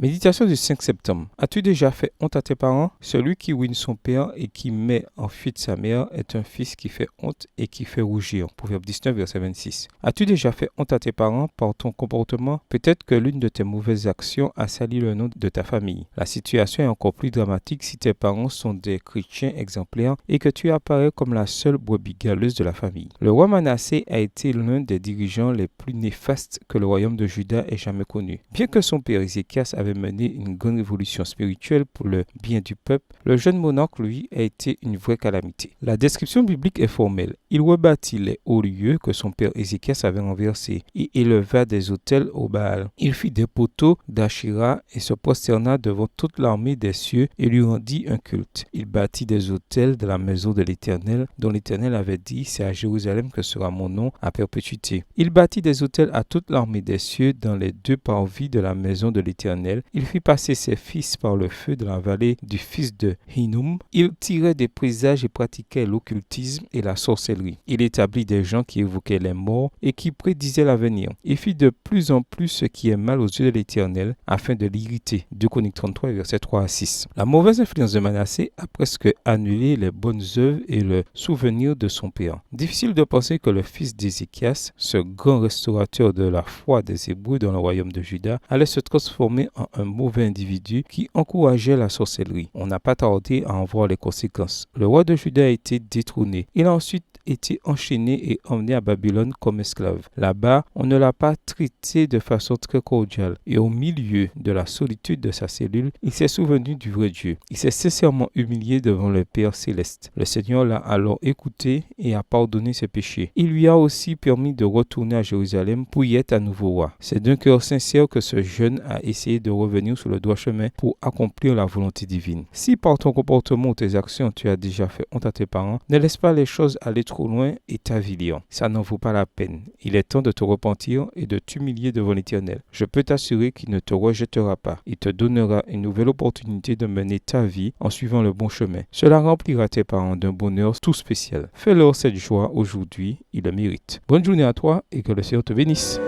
Méditation du 5 septembre. As-tu déjà fait honte à tes parents? Celui qui ruine son père et qui met en fuite sa mère est un fils qui fait honte et qui fait rougir. Proverbe 19, verset 26. As-tu déjà fait honte à tes parents par ton comportement? Peut-être que l'une de tes mauvaises actions a sali le nom de ta famille. La situation est encore plus dramatique si tes parents sont des chrétiens exemplaires et que tu apparais comme la seule brebis galeuse de la famille. Le roi Manassé a été l'un des dirigeants les plus néfastes que le royaume de Juda ait jamais connu. Bien que son père Ézéchias avait mené une grande révolution spirituelle pour le bien du peuple, le jeune monarque, lui, a été une vraie calamité. La description biblique est formelle. Il rebâtit les hauts lieux que son père Ézéchias avait renversés et éleva des autels au Baal. Il fit des poteaux d'Ashira et se prosterna devant toute l'armée des cieux et lui rendit un culte. Il bâtit des autels de la maison de l'Éternel, dont l'Éternel avait dit: c'est à Jérusalem que sera mon nom à perpétuité. Il bâtit des autels à toute l'armée des cieux dans les deux parvis de la maison de l'Éternel. Il fit passer ses fils par le feu de la vallée du fils de Hinnom. Il tirait des présages et pratiquait l'occultisme et la sorcellerie. Il établit des gens qui évoquaient les morts et qui prédisaient l'avenir. Il fit de plus en plus ce qui est mal aux yeux de l'Éternel afin de l'irriter. 2 Chroniques 33, versets 3 à 6. La mauvaise influence de Manassé a presque annulé les bonnes œuvres et le souvenir de son père. Difficile de penser que le fils d'Ézéchias, ce grand restaurateur de la foi des Hébreux dans le royaume de Juda, allait se transformer en un mauvais individu qui encourageait la sorcellerie. On n'a pas tardé à en voir les conséquences. Le roi de Juda a été détrôné. Il a ensuite été enchaîné et emmené à Babylone comme esclave. Là-bas, on ne l'a pas traité de façon très cordiale et au milieu de la solitude de sa cellule, il s'est souvenu du vrai Dieu. Il s'est sincèrement humilié devant le Père céleste. Le Seigneur l'a alors écouté et a pardonné ses péchés. Il lui a aussi permis de retourner à Jérusalem pour y être à nouveau roi. C'est d'un cœur sincère que ce jeune a essayé de revenir sur le droit chemin pour accomplir la volonté divine. Si par ton comportement ou tes actions tu as déjà fait honte à tes parents, ne laisse pas les choses aller trop loin et t'avilir. Ça n'en vaut pas la peine. Il est temps de te repentir et de t'humilier devant l'Éternel. Je peux t'assurer qu'il ne te rejettera pas. Il te donnera une nouvelle opportunité de mener ta vie en suivant le bon chemin. Cela remplira tes parents d'un bonheur tout spécial. Fais-leur cette joie aujourd'hui, ils le méritent. Bonne journée à toi et que le Seigneur te bénisse.